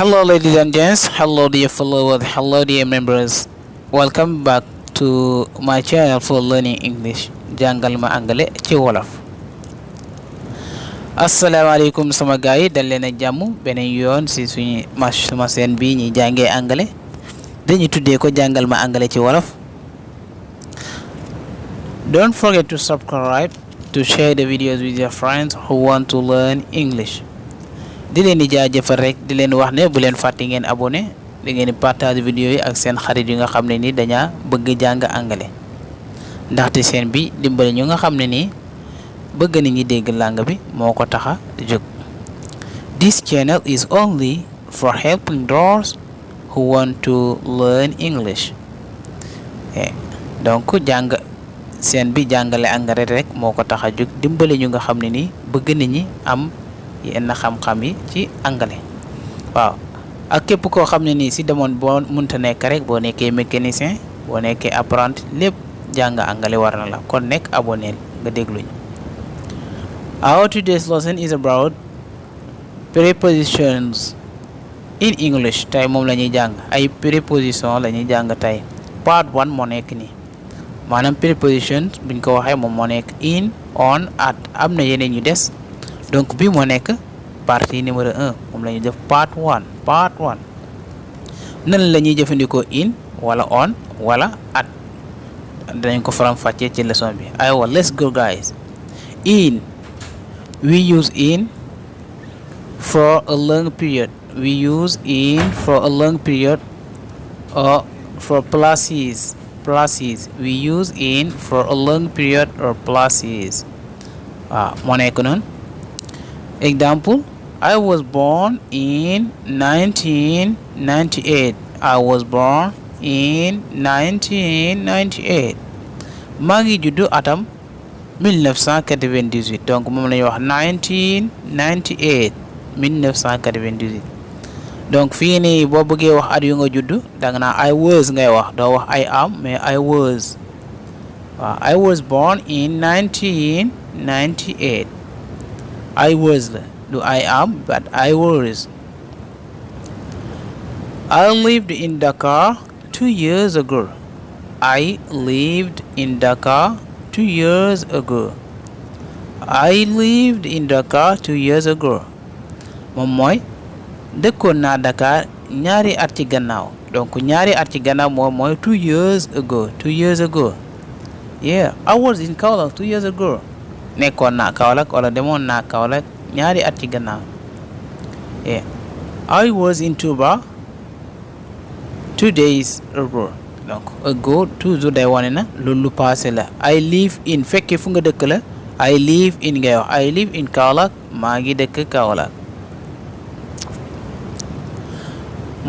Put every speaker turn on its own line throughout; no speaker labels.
Hello, ladies and gents. Hello, dear followers. Hello, dear members. Welcome back to my channel for learning English. Jàngal ma angale ci wolof. Asalaamaaleykum sama gaay yi dal leen ak jàmm beneen yoon si sama seen bi ñi jàngee angale dañu tuddee ko jàngal ma angale ci wolof. Don't forget to subscribe, to share the videos with your friends who want to learn English. di leen di jaajëfal rek di leen wax ne bu leen fàtte ngeen abonné di ngeen di partage vidéo yi ak seen xarit yi nga xam ne ni dañaa bëgg jàng angale ndaxte seen bi dimbali ñu nga xam ne nii bëgg nañu dégg langue bi moo ko taxa jóg. This channel is only for helping those who want to learn English. Donc seen bi jàngale angale rek moo ko tax a jóg dimbali ñu nga xam ne nii bëgg nañu am yenn xam-xam yi ci angale waaw ak képp koo xam ne nii si demoon boo mënta nekk rek boo nekkee mécanicien boo nekkee apprenti lépp jàng angale war na la kon nekk abonné nga dégluñu. Our today's lesson is about prepositions in English. Tey moom la ñuy jàng ay preposition la ñuy jàng tey part 1 moo nekk nii maanaam prepositions buñ ko waxee moom moo nekk in, on, at am na yeneen yu des donc bi moo nekk partie numéro 1 moom la ñuy def part 1 nan la ñuy jëfandikoo in wala on wala at danañ ko faram fàccee ci leçon bi. aywa let's go guys. In, we use in for a long period. We use in for a long period. Or for places, we use in for a long period or places. waaw moo nekk noonu. Example, I was born in 1998. I was born in 1998. maa ngi juddu atam 1998 donc moom la ñuy wax 1998 1998 donc fii nii boo bëggee wax at yu nga juddu danga naa I was ngay wax doo wax I am mais I was. waaw I was born in 1998. I was la du I am but I was. I lived in Dakar 2 years ago. I lived in Dakar 2 years ago. I lived in Dakar 2 years ago. moom mooy dëkkoon naa Dakar ñaari at ci gannaaw donc ñaari at ci gannaaw moom mooy 2 years ago. 2 years ago. Yeah, I was in Kaolack 2 years ago. nekkoon naa Kaolack wala demoon naa Kaolack ñaari at ci gannaaw. Yeah, I was in Touba 2 days ago. donc ago toujours day wane na loolu passé la. I live in fekkee fu nga dëkk la I live in ngay wax I live in Kaolack maa ngi dëkk Kaolack.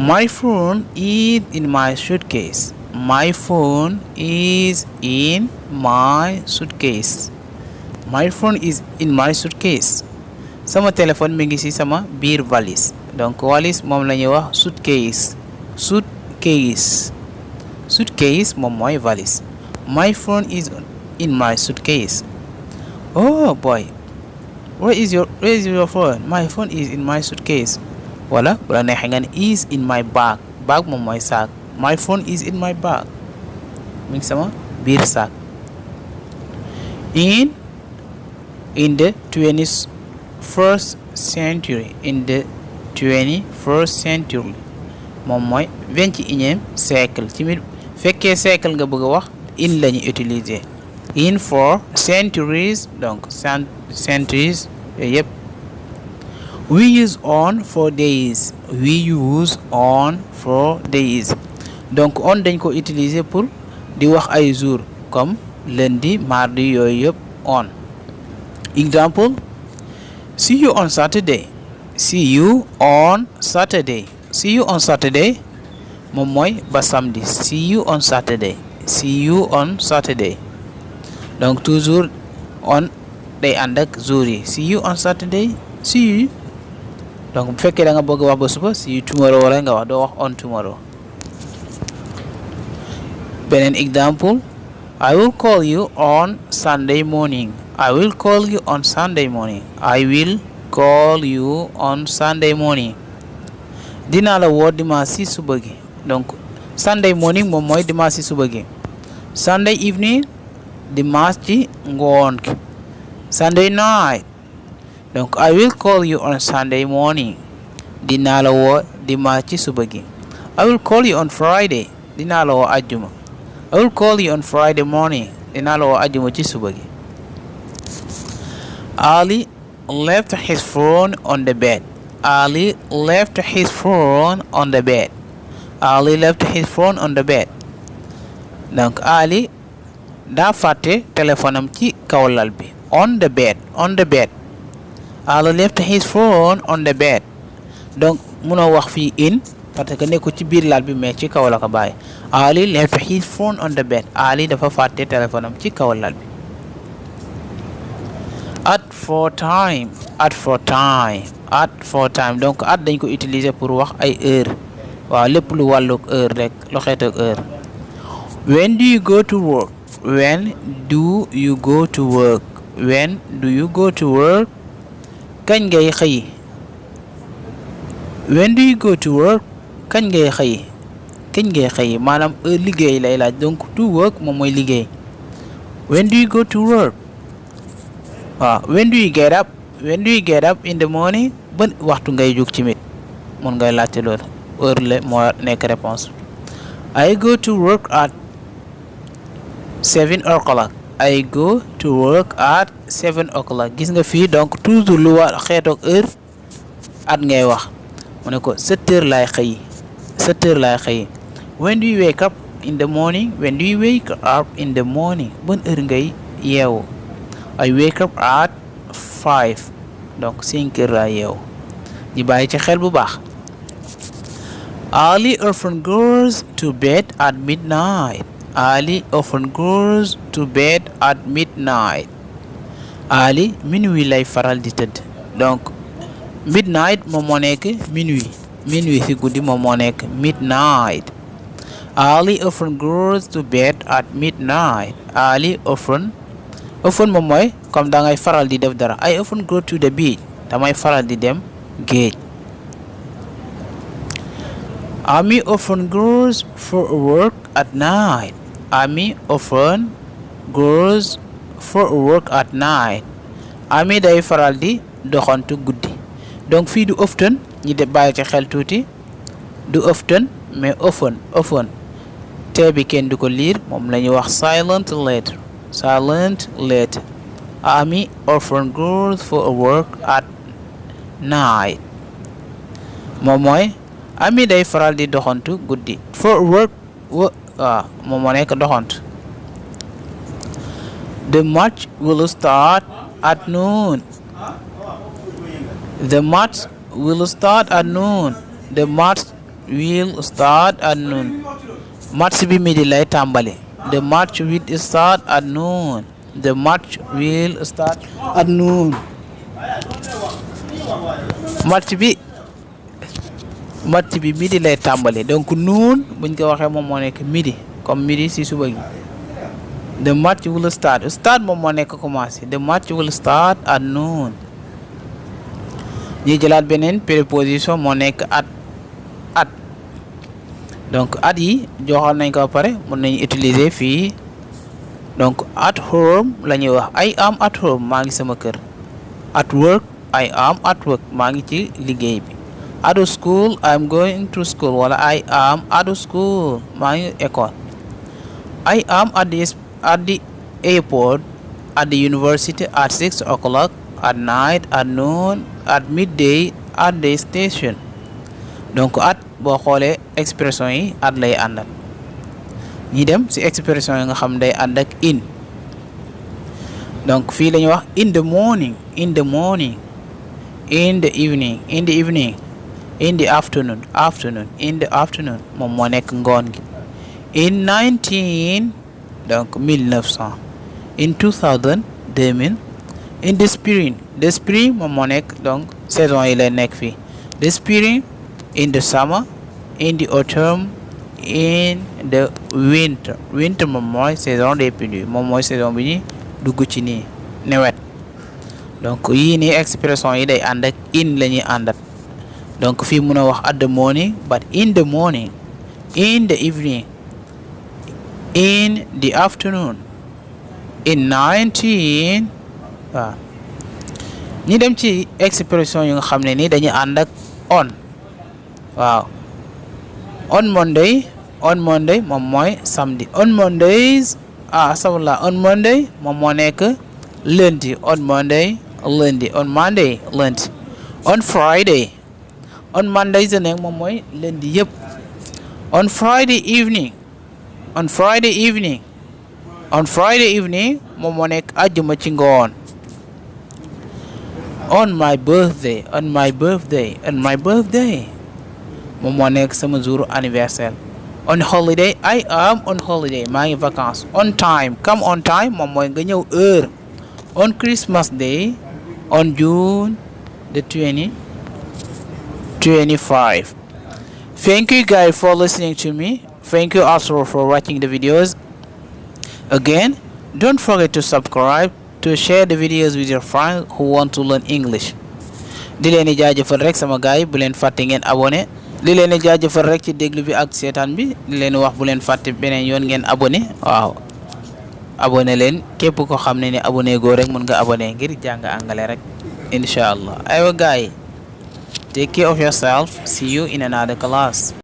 My phone is in my suitcase. My phone is in my suitcase. My phone is in my suitcase. sama téléphone mi ngi ci sama biir valise donc valise moom la ñuy wax suitcase. Suitcase moom mooy valise. My phone is in my suitcase. Oh boy, where is your phone? My phone is in my suitcase. wala bu la neexee nga ne is in my bag. Bag moom mooy saak. My phone is in my bag. mi ngi sama biir saak. In the 21st century. In the 21st century moom mooy 21e siècle. ci biir fekkee siècle nga bëgg a wax in la ñuy utiliser. In for centuries donc centuries yooyu yëpp. We use on for days. We use on for days. donc on dañ ko utiliser pour di wax ay jours comme lundi mardi yooyu yëpp on. Example, see you on Saturday. See you on Saturday. See you on Saturday moom mooy ba samedi. See you on Saturday. See you on Saturday. donc toujours on day ànd ak jour yi. See you on Saturday. See you. donc bu fekkee da nga bëgg wax ba suba see you tomorrow wala nga wax doo wax on tomorrow. beneen example, I will call you on Sunday morning. I will call you on Sunday morning. I will call you on Sunday morning. dinaa la woo dimanche ci suba gi donc Sunday morning moom mooy dimanche ci suba gi Sunday evening dimanche ci ngoon gi Sunday night donc I will call you on Sunday morning dinaa la woo dimanche ci suba gi I will call you on Friday dinaa la woo àjjuma I will call you on Friday morning dinaa la woo àjjuma ci suba gi Ali left his phone on the bed Ali left his phone on the bed Ali left his phone on the bed donc Ali daa fàtte téléphone am ci kaw lal bi on the bed Ali left his phone on the bed donc munoo wax fii in parce que nekku ci biir lal bi mais ci kaw la ko bàyyi Ali left his phone on the bed Ali dafa fàtte téléphone am ci kaw lal bi at for time donc at dañ ko utiliser pour wax ay heure waaw lépp lu wàllug heure rek lu xeetoog heure when do you go to work when do you go to work kañ ngay xëy when do you go to work kañ ngay xëy maanaam heure liggéey lay laaj donc to work moom mooy liggéey when do you go to work waaw when do you get up in the morning ban waxtu ngay jóg ci mit mun ngay laajte loolu heure la moo nekk réponse I go to work at 7 o'clock gis nga fii donc toujours lu war xeetoog heure at ngay wax mu ne ko 7 heures laay xëy when do you wake up in the morning ban heure ngay yeewu I wake up at 5 donc 5 heures laay yeewu di bàyyi ci xel bu baax Ali often goes to bed at midnight Ali minuit lay faral di tëdd donc midnight moom moo nekk minuit ci guddi moom moo nekk midnight Ali often goes to bed at midnight Ali often moom mooy comme da ngay faral di def dara I often go to the beach damay faral di dem géej Amy often goes for work at night Amy day faral di doxantu guddi donc fii du often ñi de bàyyi ci xel tuuti du often mais often te bi kenn du ko liir moom la ñuy wax silent letter Amy often goes for work at night moom mooy Amy day faral di doxantu guddi for work moom moo nekk doxantu the match will start at noon match bi midi lay tàmbali the match will start at noon match bi midi lay tàmbali donc noon buñ ko waxee moom moo nekk midi comme midi ci suba gi the match will start moom moo nekk commencé the match will start at noon ñi jëlaat beneen préposition moo nekk at donc at yi joxoon nañ ko ba pare mën nañu utiliser fii donc at home la ñuy wax I am at home maa ngi sama kër at work I am at work maa ngi ci liggéey bi at school I am going to school wala I am at school maa ngi école I am at the airport at the university at 6 o'clock at night at noon at midday at the station donc at boo xoolee expression yi at lay àndal ñi dem ci expression yi nga xam day ànd ak in donc fii la ñuy wax in the morning in the evening in the afternoon moom moo nekk ngoon gi in 19 donc 1900 in 2000 2000 in the spring moom moo nekk donc saison yi lay nekk fii the spring in the summer in the autumn in the winter moom mooy saison des pluies moom mooy saison bi ñuy dugg ci nii nawet donc yii nii expression yi day ànd ak in la ñuy àndat donc fii mun a wax at the morning but in the morning, in the evening, in the afternoon, in 19. waaw ñi dem ci expression yu nga xam ne ni dañuy ànd ak on. waaw on Monday moom mooy samedi. on Mondays on Monday moom moo nekk lundi. on Monday lundi. on Monday lundi. on Friday on Mondays nekk moom mooy lundi yëpp. on Friday evening on Friday evening moom moo nekk àjjuma ci ngoon. on my birthday moom moo nekk sama jour anniversaire. on holiday I am on holiday maa ngi vacances. on time come on time moom mooy nga ñëw heure. on Christmas Day on June the 25. Thank you guys for listening to me. Thank you also for watching the videos. Again, don't forget to subscribe, to share the videos with your friends who want to learn English. di leen di jaajëfal rek sama gars yi bu leen fàtte ngeen abonné. di leen di jaajëfal rek ci déglu bi ak seetaan bi. di leen wax bu leen fàtte beneen yoon ngeen abonné. waaw abonné leen képp ko xam ne ni abonné goo rek mën nga abonné ngir jàng anglais rek incha allah. aywa gars yi, take care of yourself. See you in another class.